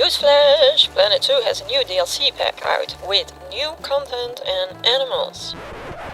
Newsflash! Planet Zoo has a new DLC pack out with new content and animals.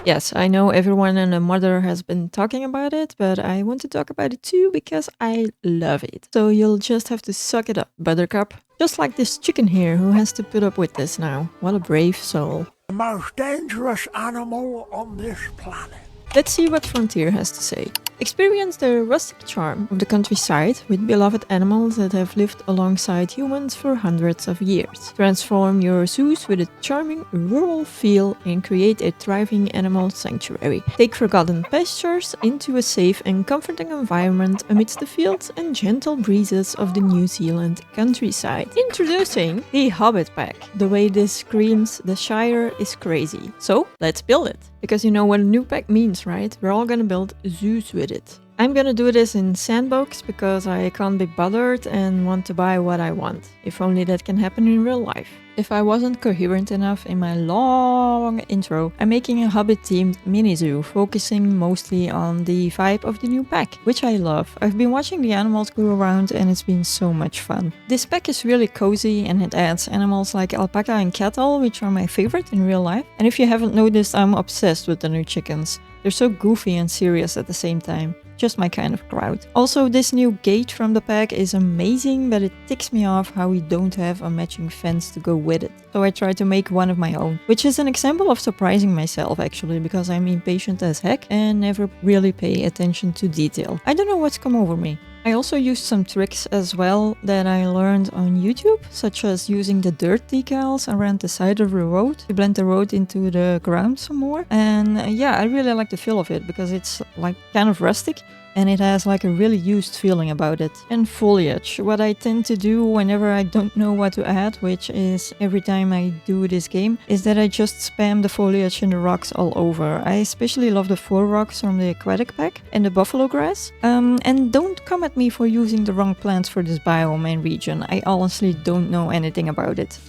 Yes, I know everyone and their mother has been talking about it, but I want to talk about it too because I love it. So you'll just have to suck it up, Buttercup. Just like this chicken here who has to put up with this now. What a brave soul. The most dangerous animal on this planet. Let's see what Frontier has to say. Experience the rustic charm of the countryside with beloved animals that have lived alongside humans for hundreds of years. Transform your zoos with a charming rural feel and create a thriving animal sanctuary. Take forgotten pastures into a safe and comforting environment amidst the fields and gentle breezes of the New Zealand countryside. Introducing the Hobbit pack. The way this screams the Shire is crazy. So let's build it. Because you know what a new pack means, right? We're all gonna build zoos with it. I'm gonna do this in Sandbox because I can't be bothered and want to buy what I want. If only that can happen in real life. If I wasn't coherent enough in my long intro, I'm making a Hobbit-themed mini-zoo, focusing mostly on the vibe of the new pack, which I love. I've been watching the animals go around and it's been so much fun. This pack is really cozy and it adds animals like alpaca and cattle, which are my favorite in real life. And if you haven't noticed, I'm obsessed with the new chickens. They're so goofy and serious at the same time. Just my kind of crowd. Also, this new gate from the pack is amazing, but it ticks me off how we don't have a matching fence to go with it. So I tried to make one of my own, which is an example of surprising myself actually, because I'm impatient as heck and never really pay attention to detail. I don't know what's come over me. I also used some tricks as well that I learned on YouTube, such as using the dirt decals around the side of the road to blend the road into the ground some more. And yeah, I really like the feel of it because it's like kind of rustic and it has like a really used feeling about it. And foliage. What I tend to do whenever I don't know what to add, which is every time I do this game, is that I just spam the foliage and the rocks all over. I especially love the 4 rocks from the aquatic pack and the buffalo grass. And don't come at me for using the wrong plants for this biome and region. I honestly don't know anything about it.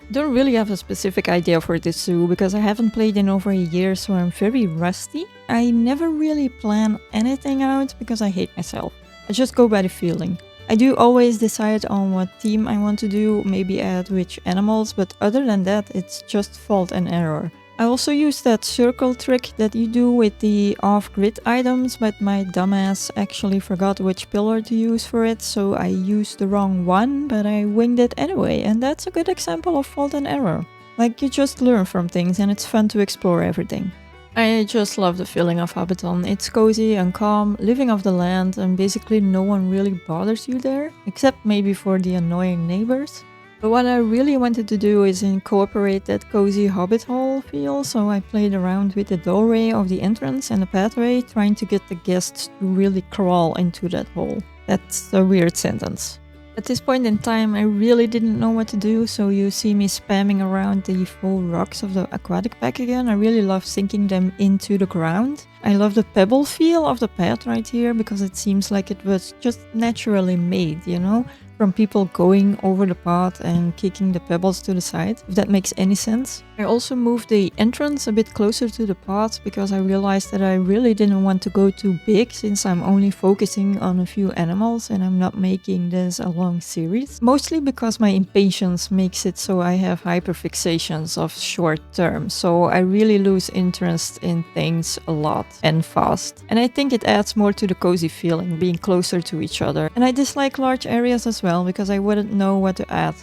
Don't really have a specific idea for this zoo because I haven't played in over a year, so I'm very rusty. I never really plan anything out because I hate myself. I just go by the feeling. I do always decide on what theme I want to do, maybe add which animals, but other than that, it's just fault and error. I also use that circle trick that you do with the off-grid items, but my dumbass actually forgot which pillar to use for it, so I used the wrong one, but I winged it anyway, and that's a good example of fault and error. Like, you just learn from things and it's fun to explore everything. I just love the feeling of Hobbiton. It's cozy and calm, living off the land, and basically no one really bothers you there, except maybe for the annoying neighbors. But what I really wanted to do is incorporate that cozy hobbit hall feel, so I played around with the doorway of the entrance and the pathway, trying to get the guests to really crawl into that hole. That's a weird sentence. At this point in time, I really didn't know what to do, so you see me spamming around the full rocks of the aquatic pack again. I really love sinking them into the ground. I love the pebble feel of the path right here, because it seems like it was just naturally made, you know? From people going over the path and kicking the pebbles to the side, if that makes any sense. I also moved the entrance a bit closer to the path because I realized that I really didn't want to go too big since I'm only focusing on a few animals and I'm not making this a long series. Mostly because my impatience makes it so I have hyperfixations of short term, so I really lose interest in things a lot and fast. And I think it adds more to the cozy feeling, being closer to each other. And I dislike large areas as well because I wouldn't know what to add.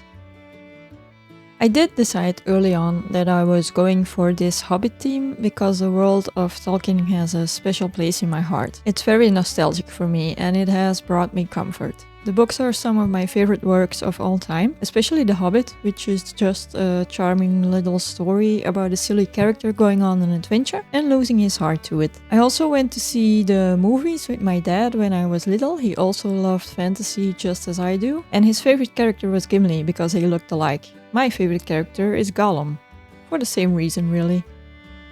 I did decide early on that I was going for this Hobbit theme because the world of Tolkien has a special place in my heart. It's very nostalgic for me and it has brought me comfort. The books are some of my favorite works of all time, especially The Hobbit, which is just a charming little story about a silly character going on an adventure and losing his heart to it. I also went to see the movies with my dad when I was little. He also loved fantasy just as I do, and his favorite character was Gimli because they looked alike. My favorite character is Gollum, for the same reason really.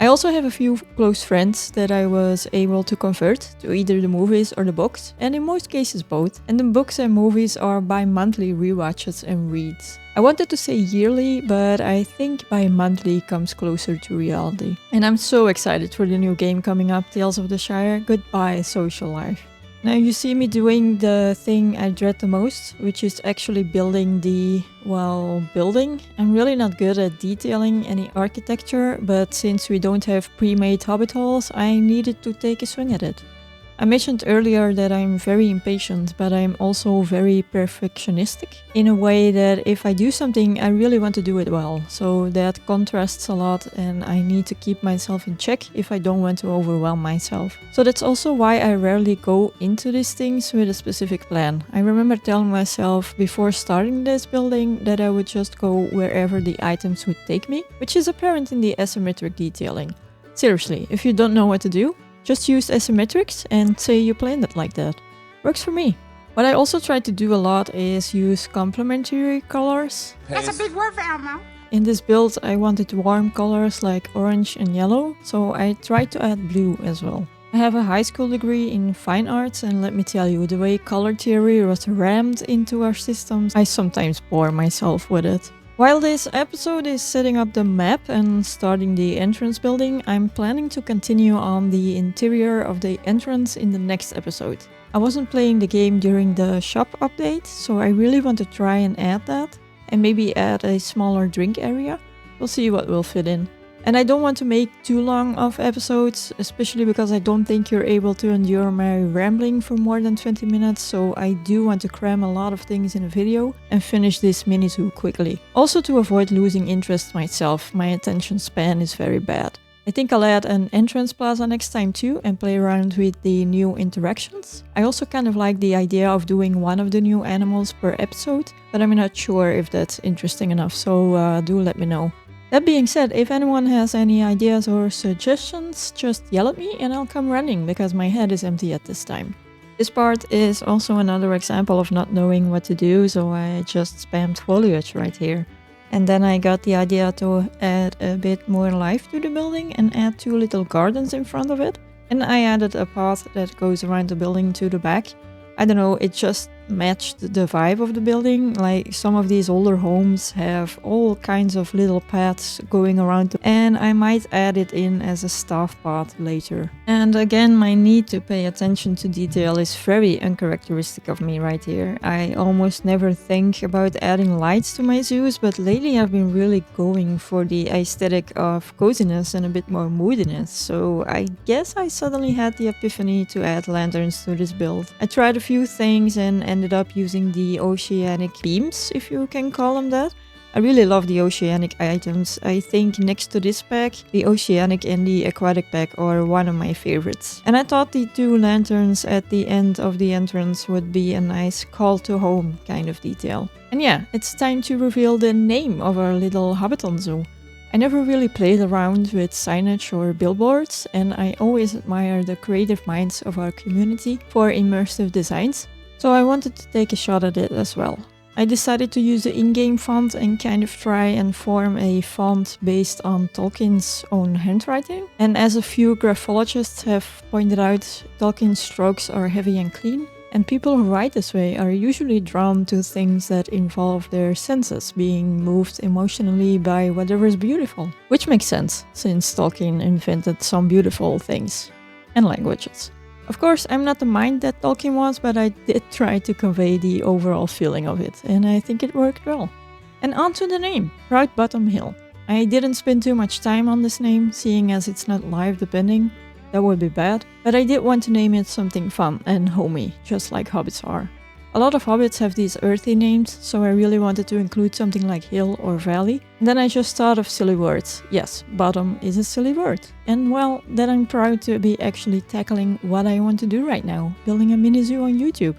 I also have a few close friends that I was able to convert to either the movies or the books, and in most cases both, and the books and movies are bi-monthly rewatches and reads. I wanted to say yearly, but I think bi-monthly comes closer to reality. And I'm so excited for the new game coming up, Tales of the Shire. Goodbye, social life. Now you see me doing the thing I dread the most, which is actually building the, well, building. I'm really not good at detailing any architecture, but since we don't have pre-made hobbit halls, I needed to take a swing at it. I mentioned earlier that I'm very impatient, but I'm also very perfectionistic in a way that if I do something, I really want to do it well. So that contrasts a lot, and I need to keep myself in check if I don't want to overwhelm myself. So that's also why I rarely go into these things with a specific plan. I remember telling myself before starting this building that I would just go wherever the items would take me, which is apparent in the asymmetric detailing. Seriously, if you don't know what to do, just use asymmetrics and say you planned it like that. Works for me. What I also try to do a lot is use complementary colors. That's a big word for Elmo. In this build I wanted warm colors like orange and yellow, so I tried to add blue as well. I have a high school degree in fine arts, and let me tell you, the way color theory was rammed into our systems, I sometimes bore myself with it. While this episode is setting up the map and starting the entrance building, I'm planning to continue on the interior of the entrance in the next episode. I wasn't playing the game during the shop update, so I really want to try and add that, and maybe add a smaller drink area. We'll see what will fit in. And I don't want to make too long of episodes, especially because I don't think you're able to endure my rambling for more than 20 minutes, so I do want to cram a lot of things in a video and finish this mini-zoo quickly. Also to avoid losing interest myself, my attention span is very bad. I think I'll add an entrance plaza next time too and play around with the new interactions. I also kind of like the idea of doing one of the new animals per episode, but I'm not sure if that's interesting enough, so do let me know. That being said, if anyone has any ideas or suggestions, just yell at me and I'll come running because my head is empty at this time. This part is also another example of not knowing what to do, so I just spammed foliage right here. And then I got the idea to add a bit more life to the building and add 2 little gardens in front of it. And I added a path that goes around the building to the back. I don't know, it just matched the vibe of the building. Like some of these older homes have all kinds of little paths going around, and I might add it in as a staff path later. And again, my need to pay attention to detail is very uncharacteristic of me right here. I almost never think about adding lights to my zoos, but lately I've been really going for the aesthetic of coziness and a bit more moodiness, so I guess I suddenly had the epiphany to add lanterns to this build. I tried a few things and ended up using the oceanic beams, if you can call them that. I really love the oceanic items. I think next to this pack, the oceanic and the aquatic pack are one of my favorites. And I thought the 2 lanterns at the end of the entrance would be a nice call to home kind of detail. And yeah, it's time to reveal the name of our little Hobbiton Zoo. I never really played around with signage or billboards, and I always admire the creative minds of our community for immersive designs, so I wanted to take a shot at it as well. I decided to use the in-game font and kind of try and form a font based on Tolkien's own handwriting. And as a few graphologists have pointed out, Tolkien's strokes are heavy and clean, and people who write this way are usually drawn to things that involve their senses being moved emotionally by whatever is beautiful. Which makes sense, since Tolkien invented some beautiful things. And languages. Of course, I'm not the mind that Tolkien was, but I did try to convey the overall feeling of it, and I think it worked well. And on to the name, Proud Bottom Hill. I didn't spend too much time on this name, seeing as it's not live depending. That would be bad, but I did want to name it something fun and homey, just like hobbits are. A lot of hobbits have these earthy names, so I really wanted to include something like hill or valley. And then I just thought of silly words. Yes, bottom is a silly word. And well, then I'm proud to be actually tackling what I want to do right now, building a mini zoo on YouTube.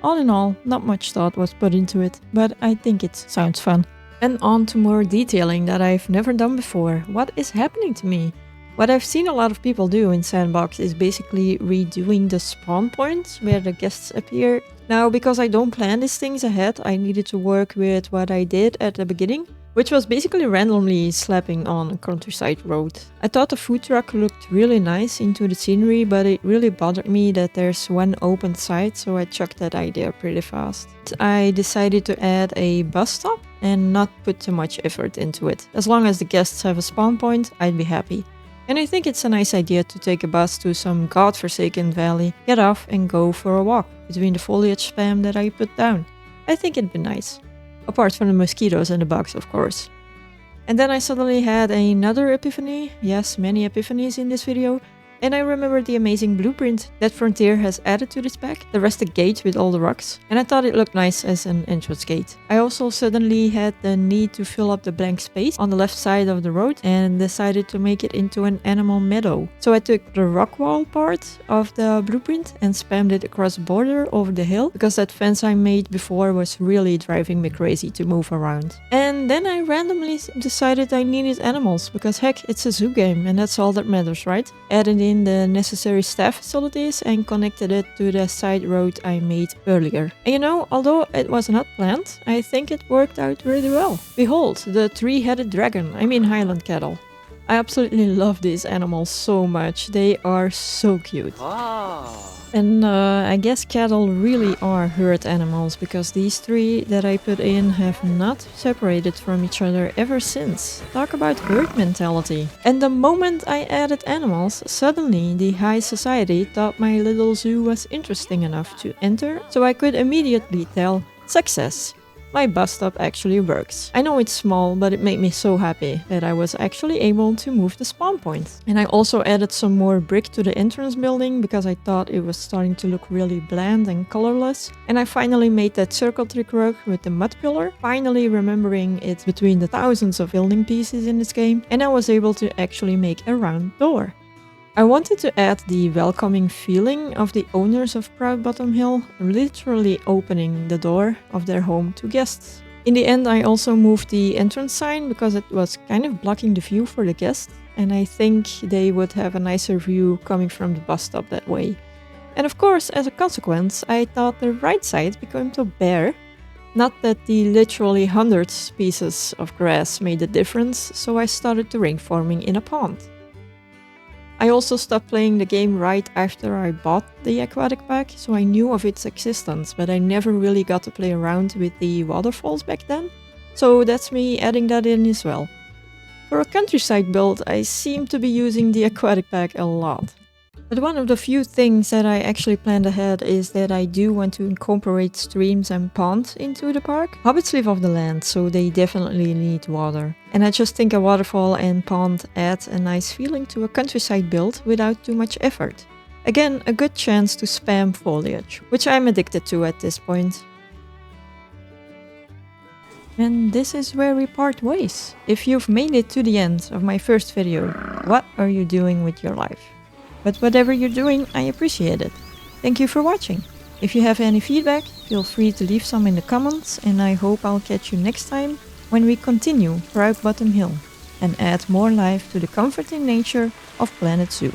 All in all, not much thought was put into it, but I think it sounds fun. And on to more detailing that I've never done before. What is happening to me? What I've seen a lot of people do in Sandbox is basically redoing the spawn points where the guests appear. Now, because I don't plan these things ahead, I needed to work with what I did at the beginning, which was basically randomly slapping on a countryside road. I thought the food truck looked really nice into the scenery, but it really bothered me that there's one open side, so I chucked that idea pretty fast. I decided to add a bus stop and not put too much effort into it. As long as the guests have a spawn point, I'd be happy. And I think it's a nice idea to take a bus to some godforsaken valley, get off and go for a walk between the foliage spam that I put down. I think it'd be nice. Apart from the mosquitoes and the bugs, of course. And then I suddenly had another epiphany, yes, many epiphanies in this video, and I remembered the amazing blueprint that Frontier has added to this pack, the rusted gate with all the rocks, and I thought it looked nice as an entrance gate. I also suddenly had the need to fill up the blank space on the left side of the road and decided to make it into an animal meadow. So I took the rock wall part of the blueprint and spammed it across the border over the hill, because that fence I made before was really driving me crazy to move around. And then I randomly decided I needed animals, because heck, it's a zoo game and that's all that matters, right? Added in the necessary staff facilities and connected it to the side road I made earlier. And you know, although it was not planned, I think it worked out really well. Behold, the three-headed dragon, Highland cattle. I absolutely love these animals so much, they are so cute. And I guess cattle really are herd animals, because these three that I put in have not separated from each other ever since. Talk about herd mentality. And the moment I added animals, suddenly the high society thought my little zoo was interesting enough to enter, so I could immediately tell, success! My bus stop actually works. I know it's small, but it made me so happy that I was actually able to move the spawn point. And I also added some more brick to the entrance building because I thought it was starting to look really bland and colorless. And I finally made that circle trick rug with the mud pillar, finally remembering it's between the thousands of building pieces in this game, and I was able to actually make a round door. I wanted to add the welcoming feeling of the owners of Proud Bottom Hill, literally opening the door of their home to guests. In the end, I also moved the entrance sign because it was kind of blocking the view for the guests, and I think they would have a nicer view coming from the bus stop that way. And of course, as a consequence, I thought the right side became too bare. Not that the literally hundreds pieces of grass made a difference, so I started the ring forming in a pond. I also stopped playing the game right after I bought the aquatic pack, so I knew of its existence, but I never really got to play around with the waterfalls back then, so that's me adding that in as well. For a countryside build, I seem to be using the aquatic pack a lot. But one of the few things that I actually planned ahead is that I do want to incorporate streams and ponds into the park. Hobbits live off the land, so they definitely need water. And I just think a waterfall and pond add a nice feeling to a countryside build without too much effort. Again, a good chance to spam foliage, which I'm addicted to at this point. And this is where we part ways. If you've made it to the end of my first video, what are you doing with your life? But whatever you're doing, I appreciate it. Thank you for watching. If you have any feedback, feel free to leave some in the comments, and I hope I'll catch you next time when we continue Proud Bottom Hill and add more life to the comforting nature of Planet Zoo.